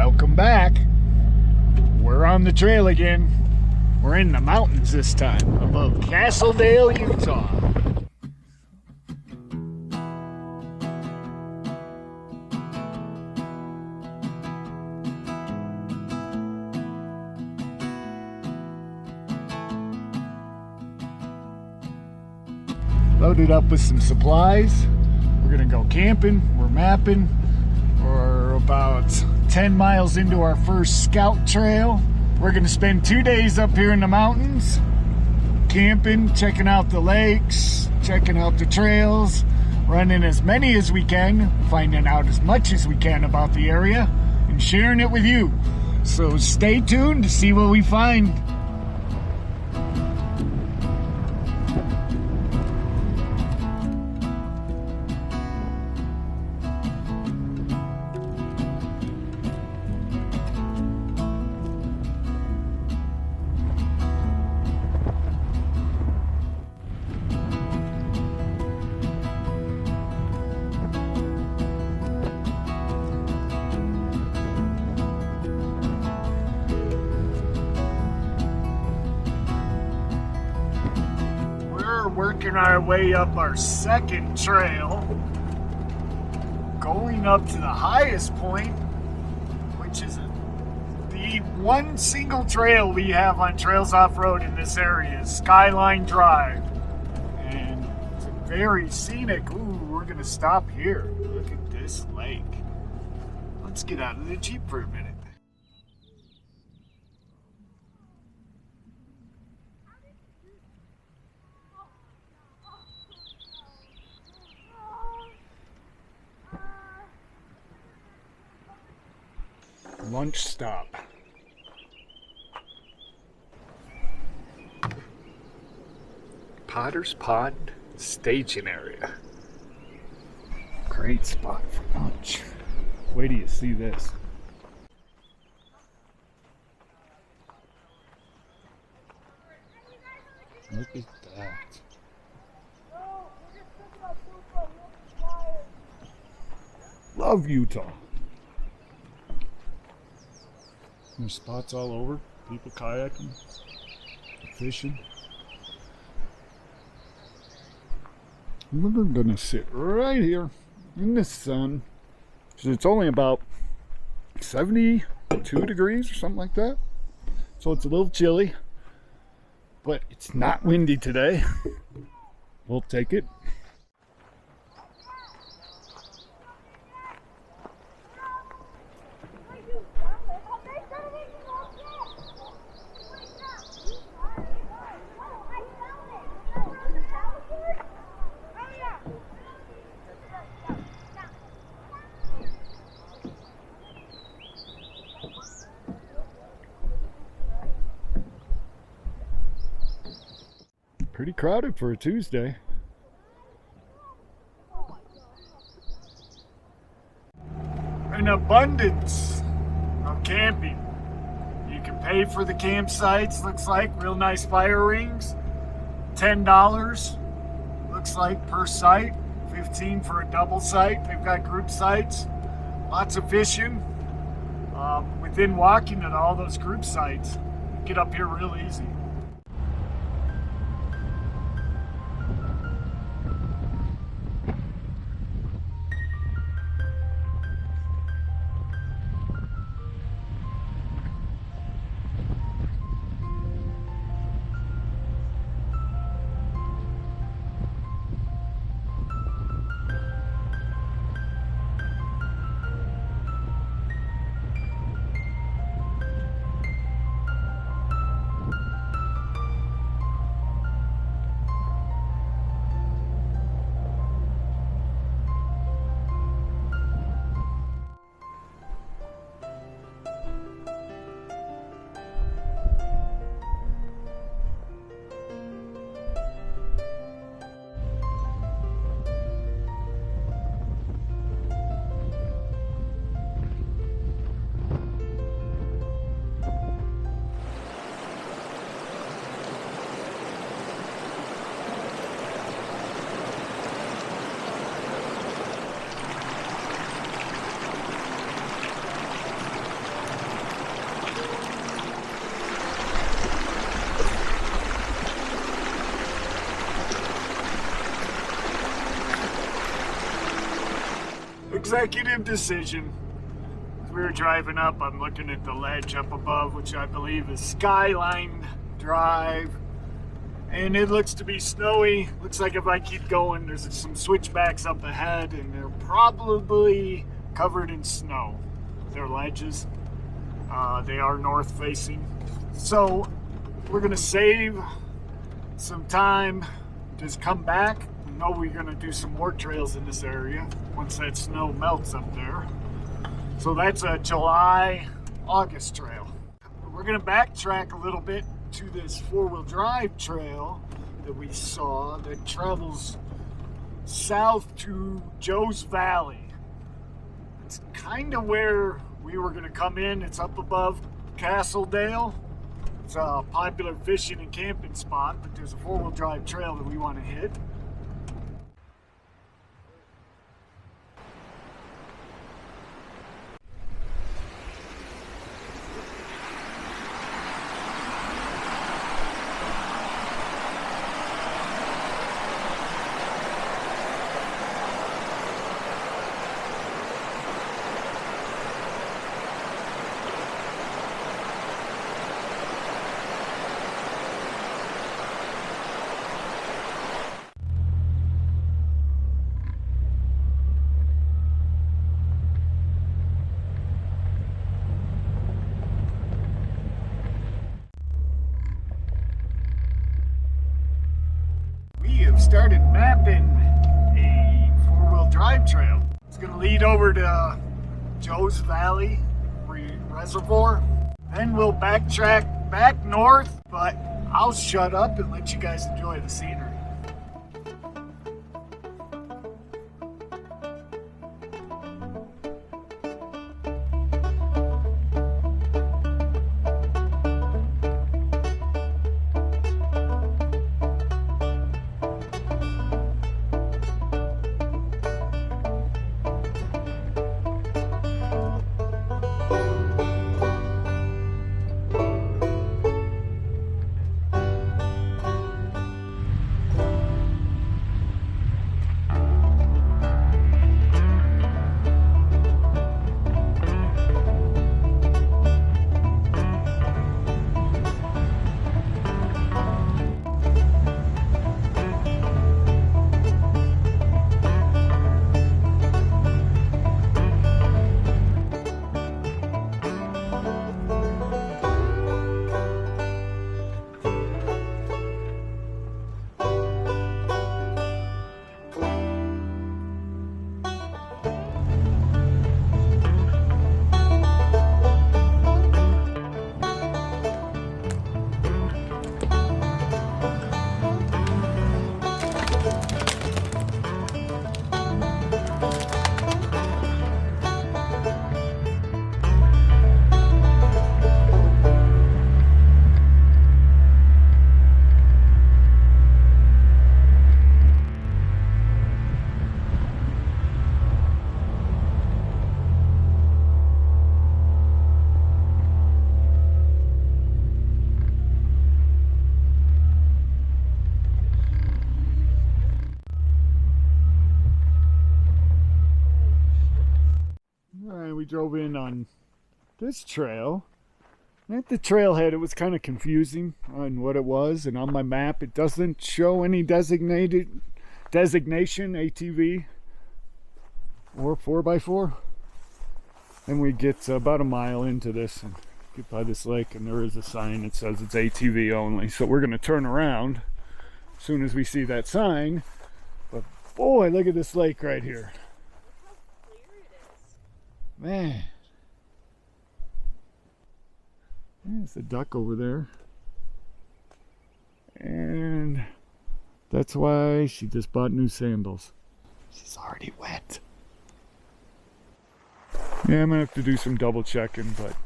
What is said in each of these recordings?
Welcome back. We're on the trail again. We're in the mountains this time, above Castledale, Utah. Loaded up with some supplies. We're gonna go camping. We're mapping. We're about 10 miles into our first scout trail. We're gonna spend 2 days up here in the mountains, camping, checking out the lakes, checking out the trails, running as many as we can, finding out as much as we can about the area, and sharing it with you. So stay tuned to see what we find. Working our way up our second trail, going up to the highest point, which is the one single trail we have on Trails Off-Road in this area, Skyline Drive. And it's very scenic. Ooh, we're gonna stop here. Look at this lake. Let's get out of the Jeep for a minute. Lunch stop. Potter's Pond staging area. Great spot for lunch. Wait till you see this. Look at that. Love Utah. There's spots all over, people kayaking, fishing. We're gonna sit right here in the sun. So it's only about 72 degrees or something like that. So it's a little chilly, but it's not windy today. We'll take it. Pretty crowded for a Tuesday. An abundance of camping. You can pay for the campsites, looks like. Real nice fire rings. $10, looks like, per site. $15 for a double site. They've got group sites. Lots of fishing. Within walking at all those group sites, get up here real easy. executive decision. As we were driving up, I'm looking at the ledge up above, which I believe is Skyline Drive. And it looks to be snowy. Looks like if I keep going, there's some switchbacks up ahead, and they're probably covered in snow. They're ledges. They are north facing. So we're gonna save some time, just come back. We know we're gonna do some more trails in this area once that snow melts up there. So that's a July-August trail. We're gonna backtrack a little bit to this four-wheel drive trail that we saw that travels south to Joe's Valley. It's kind of where we were going to come in. It's up above Castledale. It's a popular fishing and camping spot, but there's a four-wheel drive trail that we want to hit. Started mapping a four-wheel drive trail. It's going to lead over to Joe's Valley Reservoir. Then we'll backtrack back north, but I'll shut up and let you guys enjoy the scenery. We drove in on this trail. At the trailhead, it was kind of confusing on what it was, and on my map, it doesn't show any designation, ATV or 4x4. And we get about a mile into this and get by this lake, and there is a sign that says it's ATV only. So we're going to turn around as soon as we see that sign. But boy, look at this lake right here. Man, there's a duck over there, and that's why she just bought new sandals. She's already wet. Yeah, I'm gonna have to do some double checking, but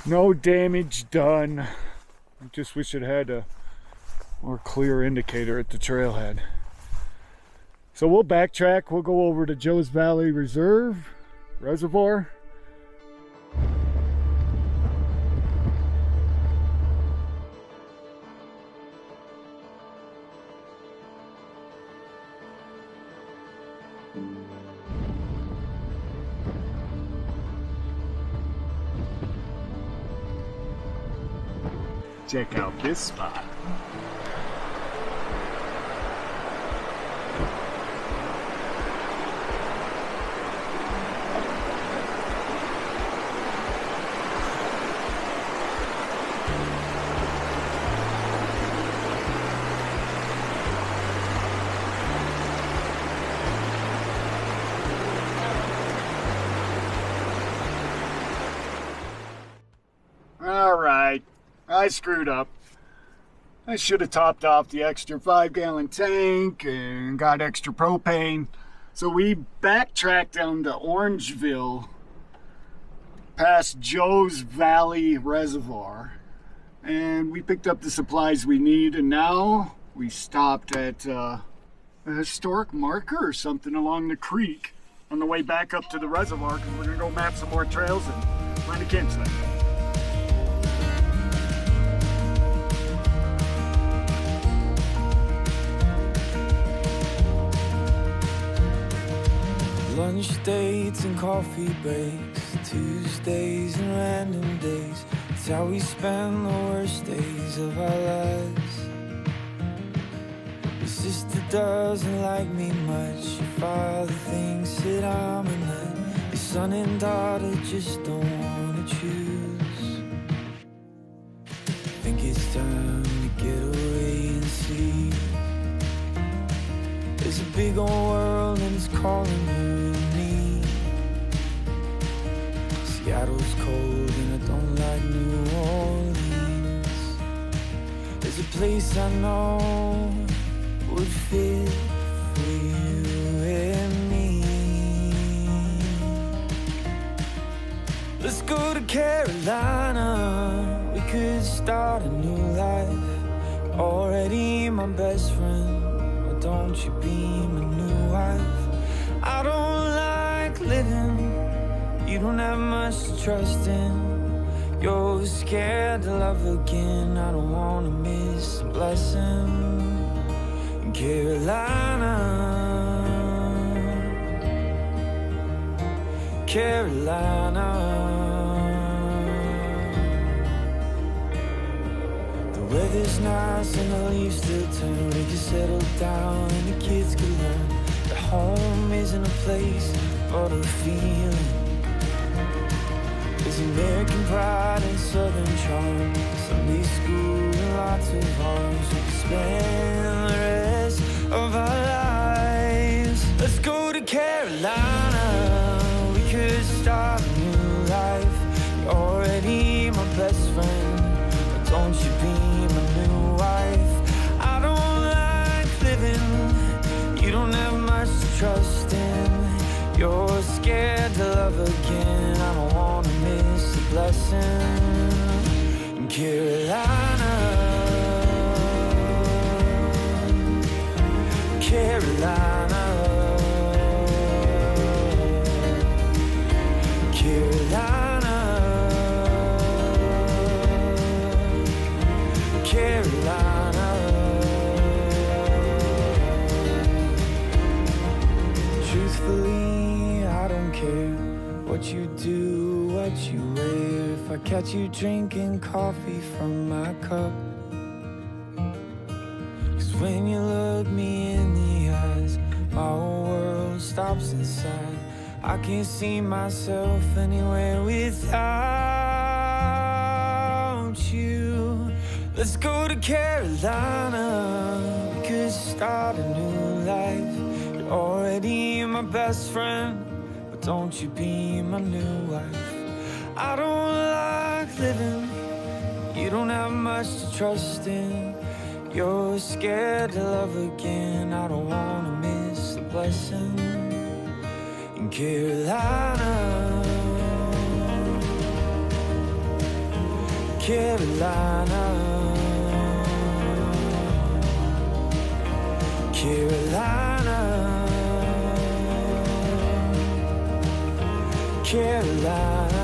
no damage done. I just wish it had a more clear indicator at the trailhead. So we'll backtrack. We'll go over to Joe's Valley Reservoir. Check out this spot. All right, I screwed up. I should have topped off the extra 5-gallon tank and got extra propane. So we backtracked down to Orangeville past Joe's Valley Reservoir, and we picked up the supplies we need, and now we stopped at a historic marker or something along the creek on the way back up to the reservoir, because we're gonna go map some more trails and find a campsite. Lunch dates and coffee breaks, Tuesdays and random days. It's how we spend the worst days of our lives. Your sister doesn't like me much. Your father thinks that I'm a nut. Your son and daughter just don't wanna choose. Think it's time to get away and see. There's a big old world and it's calling you and me. Seattle's cold and I don't like New Orleans. There's a place I know would fit for you and me. Let's go to Carolina. We could start a new life. Already my best friend. Don't you be my new wife? I don't like living. You don't have much to trust in. You're scared to love again. I don't wanna miss a blessing. In Carolina, Carolina. The weather's nice and the leaves still turn. We can settle down and the kids can learn that home isn't a place but a feeling. There's American pride and southern charm, Sunday school and lots of arms. We can spend the rest of our lives. Let's go to Carolina. We could start a new life. You're already my best friend. Don't you be my new wife? I don't like living. You don't have much to trust in. You're scared to love again. I don't wanna miss a blessing. In Carolina, Carolina, Carolina, Carolina. Truthfully, I don't care what you do, what you wear. If I catch you drinking coffee from my cup, 'cause when you look me in the eyes, my whole world stops inside. I can't see myself anywhere without you. Let's go to Carolina. We could start a new life. You're already my best friend, but don't you be my new wife. I don't like living. You don't have much to trust in. You're scared to love again. I don't wanna miss the blessing. In Carolina, Carolina, Carolina, Carolina.